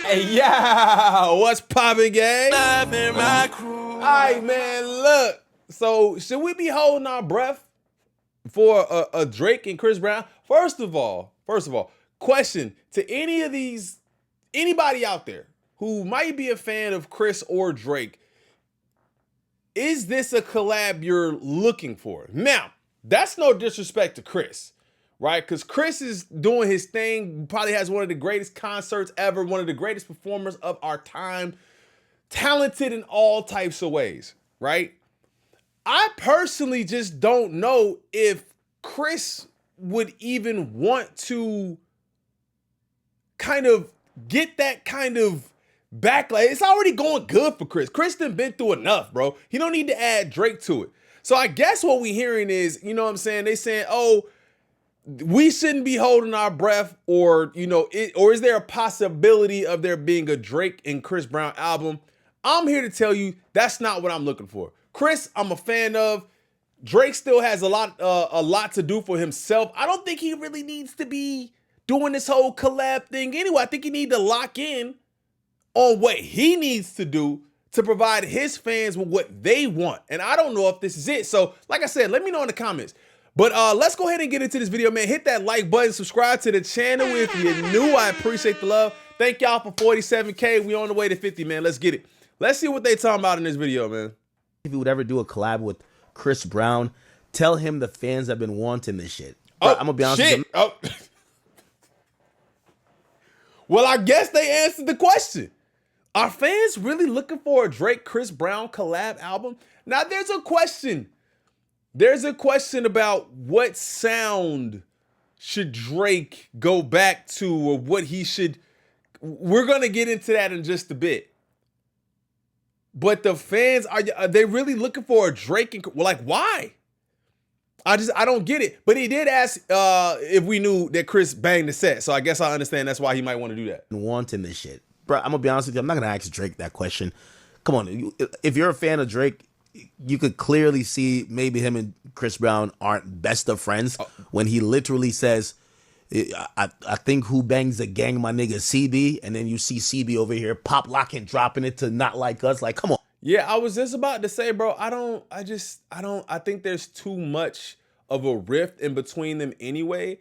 Hey, yeah, what's poppin', gang? All right, man, look. So, should we be holding our breath for a Drake and Chris Brown? First of all, question to anybody out there who might be a fan of Chris or Drake, is this a collab you're looking for? Now, that's no disrespect to Chris, right? Because Chris is doing his thing, probably has one of the greatest concerts ever, one of the greatest performers of our time, talented in all types of ways, right? I personally just don't know if Chris would even want to kind of get that kind of backlash. It's already going good for Chris. Chris done been through enough, bro. He don't need to add Drake to it. So I guess what we hearing is, you know what I'm saying? They saying, oh, we shouldn't be holding our breath, or, you know, or is there a possibility of there being a Drake and Chris Brown album? I'm here to tell you that's not what I'm looking for. Chris, I'm a fan of. Drake still has a lot to do for himself. I don't think he really needs to be doing this whole collab thing anyway. I think he needs to lock in on what he needs to do to provide his fans with what they want. And I don't know if this is it. So, like I said, let me know in the comments. But let's go ahead and get into this video, man. Hit that like button, subscribe to the channel if you're new. I appreciate the love. Thank y'all for 47K. We on the way to 50, man. Let's get it. Let's see what they talking about in this video, man. If you would ever do a collab with Chris Brown, tell him the fans have been wanting this shit. Bro, I'm gonna be honest with you. Oh. Well, I guess they answered the question. Are fans really looking for a Drake Chris Brown collab album? Now there's a question. There's a question about what sound should Drake go back to, or what he should. We're gonna get into that in just a bit. But the fans, are they really looking for a Drake? And, well, like, why? I don't get it. But he did ask if we knew that Chris banged the set. So I guess I understand that's why he might want to do that. Wanting this shit. Bro, I'm gonna be honest with you. I'm not gonna ask Drake that question. Come on. If you're a fan of Drake, you could clearly see maybe him and Chris Brown aren't best of friends when he literally says, I think who bangs the gang, my nigga CB, and then you see CB over here pop locking, dropping it to Not Like Us. Like, come on. Yeah, I was just about to say, bro, I think there's too much of a rift in between them anyway.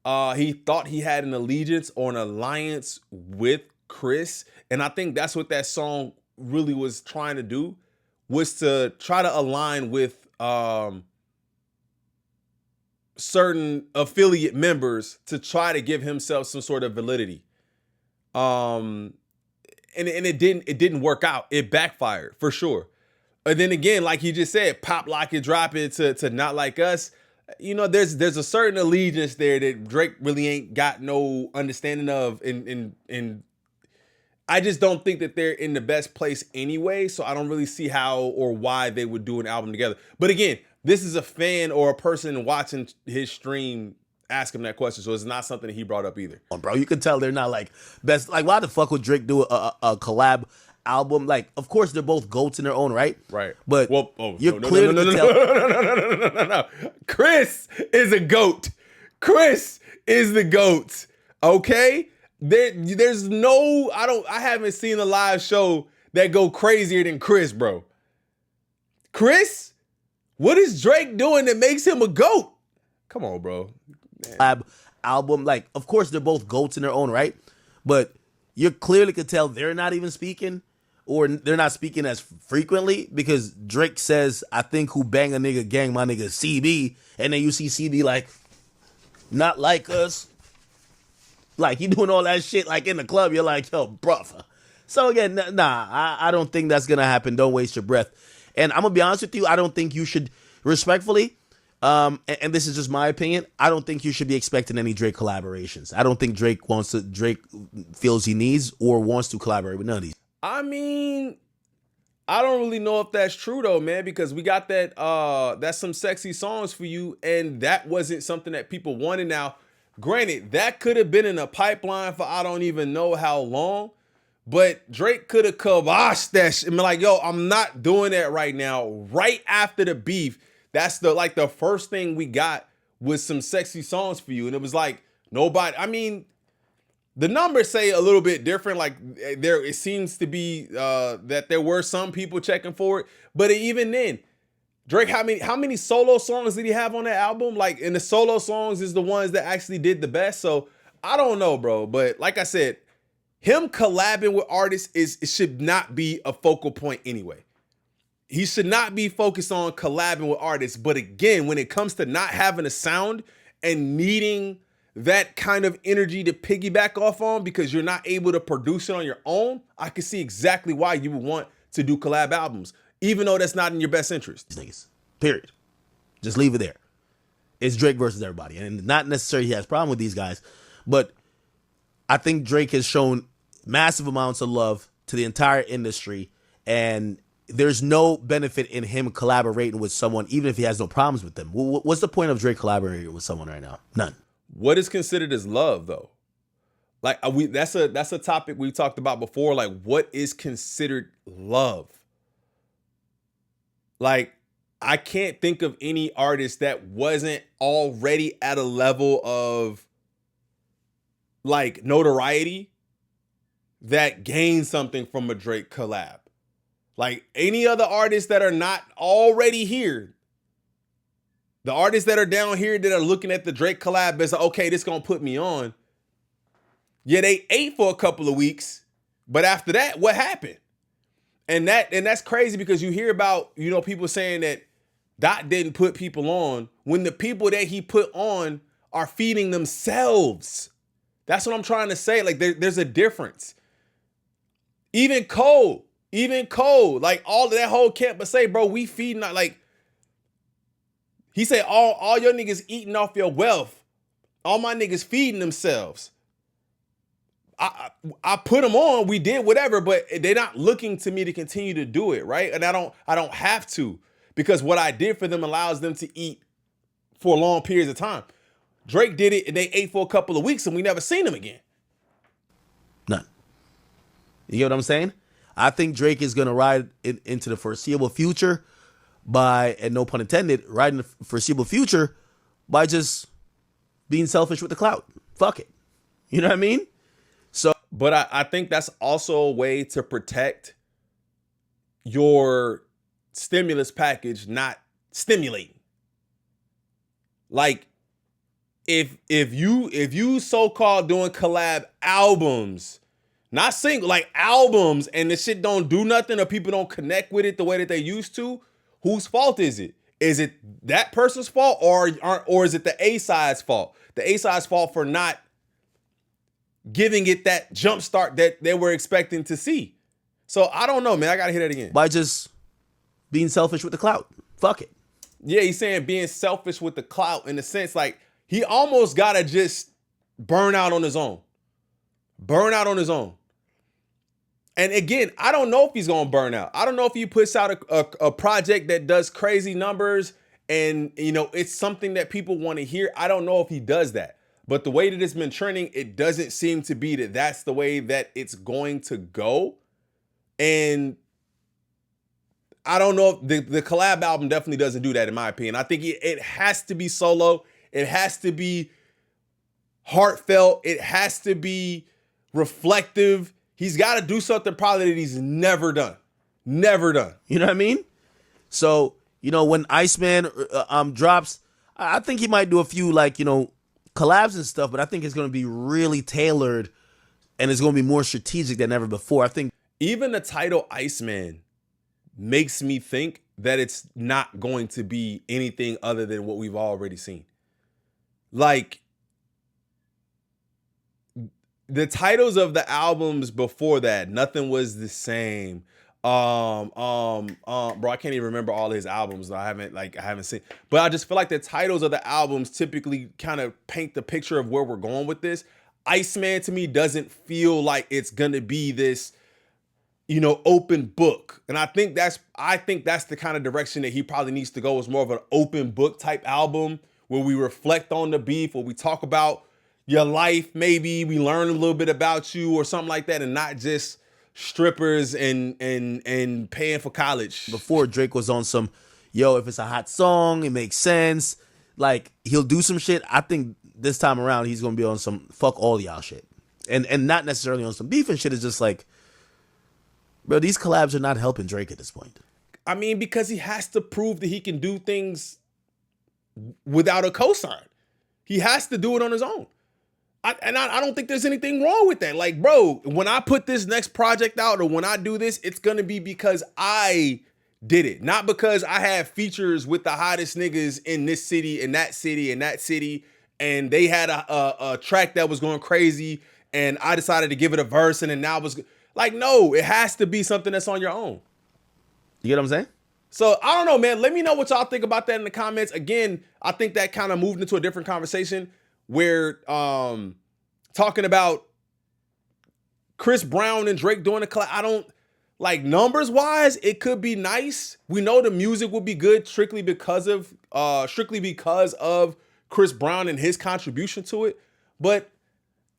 He thought he had an allegiance or an alliance with Chris, and I think that's what that song really was trying to do, was to try to align with certain affiliate members to try to give himself some sort of validity. And it didn't work out. It backfired for sure. And then again, like he just said, pop, lock it, drop it to Not Like Us. You know, there's a certain allegiance there that Drake really ain't got no understanding of, and I just don't think that they're in the best place anyway. So I don't really see how or why they would do an album together. But again, this is a fan or a person watching his stream ask him that question, so it's not something that he brought up either. Bro, you can tell they're not like best. Like, why the fuck would Drake do a collab album? Like, of course they're both goats in their own right. Right. But well, you're clearly no. Chris is a goat. Chris is the goat. Okay. There's no. I haven't seen a live show that go crazier than Chris, bro. Chris, what is Drake doing that makes him a goat? Come on, bro. Collab album, like, of course they're both goats in their own right, but you clearly could tell they're not even speaking, or they're not speaking as frequently, because Drake says, I think who bang a nigga gang, my nigga CB, and then you see CB like, Not Like Us, like he doing all that shit like in the club. You're like, yo, bruh. So again, nah, I don't think that's gonna happen. Don't waste your breath. And I'm gonna be honest with you, I don't think you should, respectfully, and this is just my opinion, I don't think you should be expecting any Drake collaborations. I don't think Drake feels he needs or wants to collaborate with none of these. I mean, I don't really know if that's true though, man, because we got that that's Some Sexy Songs for You, and that wasn't something that people wanted. Now, granted, that could have been in a pipeline for I don't even know how long, but Drake could have kiboshed that shit and be like, yo, I'm not doing that right now. Right after the beef, that's the first thing we got was Some Sexy Songs for You. And it was like, nobody, I mean, The numbers say a little bit different. Like there, it seems to be that there were some people checking for it, but even then, Drake, how many solo songs did he have on that album? Like, and the solo songs is the ones that actually did the best. So I don't know, bro. But like I said, him collabing with artists it should not be a focal point anyway. He should not be focused on collabing with artists. But again, when it comes to not having a sound and needing that kind of energy to piggyback off on because you're not able to produce it on your own, I can see exactly why you would want to do collab albums, even though that's not in your best interest. These niggas, period. Just leave it there. It's Drake versus everybody. And not necessarily he has a problem with these guys, but I think Drake has shown massive amounts of love to the entire industry, and there's no benefit in him collaborating with someone, even if he has no problems with them. What's the point of Drake collaborating with someone right now? None. What is considered as love, though? Like that's a topic we talked about before. Like, what is considered love? Like, I can't think of any artist that wasn't already at a level of like notoriety that gained something from a Drake collab. Like any other artists that are not already here, the artists that are down here that are looking at the Drake collab as okay, this gonna put me on. Yeah, they ate for a couple of weeks, but after that, what happened? And that's crazy because you hear about, people saying that Dot didn't put people on when the people that he put on are feeding themselves. That's what I'm trying to say. Like there's a difference. Even Cole, like all of that whole camp, but say, bro, we feeding not like. He said, all your niggas eating off your wealth. All my niggas feeding themselves. I put them on. We did whatever, but they're not looking to me to continue to do it, right? And I don't have to, because what I did for them allows them to eat for long periods of time. Drake did it, and they ate for a couple of weeks, and we never seen them again. None. You get what I'm saying? I think Drake is gonna ride into the foreseeable future by, and no pun intended, riding the foreseeable future by just being selfish with the clout. Fuck it. You know what I mean? So, but I think that's also a way to protect your stimulus package not stimulating. Like if you so-called doing collab albums, not single, like albums, and the shit don't do nothing or people don't connect with it the way that they used to, whose fault is it? Is it that person's fault or is it the A-side's fault? The A-side's fault for not giving it that jump start that they were expecting to see. So I don't know, man. I gotta hear that again. By just being selfish with the clout. Fuck it. Yeah, he's saying being selfish with the clout in the sense like he almost gotta just burn out on his own. Burn out on his own. And again, I don't know if he's gonna burn out. I don't know if he puts out a project that does crazy numbers and it's something that people want to hear. I don't know if he does that. But the way that it's been trending, it doesn't seem to be that that's the way that it's going to go. And I don't know if the collab album definitely doesn't do that, in my opinion. I think it has to be solo. It has to be heartfelt. It has to be reflective. He's got to do something probably that he's never done. Never done. You know what I mean? So, when Iceman drops, I think he might do a few, collabs and stuff, but I think it's going to be really tailored and it's going to be more strategic than ever before. I think even the title Iceman makes me think that it's not going to be anything other than what we've already seen. Like the titles of the albums before that, Nothing Was the Same. Bro, I can't even remember all his albums. I haven't seen, but I just feel like the titles of the albums typically kind of paint the picture of where we're going with this. Iceman to me doesn't feel like it's gonna be this, open book. And I think that's the kind of direction that he probably needs to go, is more of an open book type album where we reflect on the beef, where we talk about your life, maybe we learn a little bit about you or something like that, and not just strippers and paying for college. Before, Drake was on some, if it's a hot song, it makes sense. Like, he'll do some shit. I think this time around, he's going to be on some fuck all y'all shit. and not necessarily on some beef and shit. It's just like, bro, these collabs are not helping Drake at this point. I mean, because he has to prove that he can do things without a cosign. He has to do it on his own. I don't think there's anything wrong with that. Like, bro, when I put this next project out or when I do this, it's going to be because I did it. Not because I have features with the hottest niggas in this city and that city and that city, and they had a track that was going crazy and I decided to give it a verse and then now was like, no, it has to be something that's on your own. You get what I'm saying? So I don't know, man. Let me know what y'all think about that in the comments. Again, I think that kind of moved into a different conversation where talking about Chris Brown and Drake doing a collab. I don't like numbers wise, it could be nice. We know the music will be good strictly because of Chris Brown and his contribution to it. But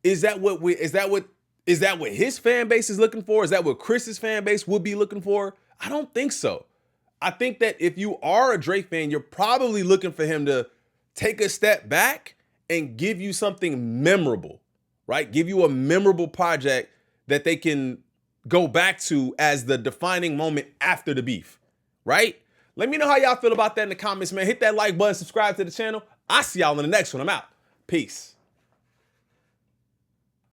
is that what his fan base is looking for? Is that what Chris's fan base would be looking for? I don't think so. I think that if you are a Drake fan, you're probably looking for him to take a step back and give you something memorable, right? Give you a memorable project that they can go back to as the defining moment after the beef, right? Let me know how y'all feel about that in the comments, man. Hit that like button, subscribe to the channel. I'll see y'all in the next one. I'm out. Peace.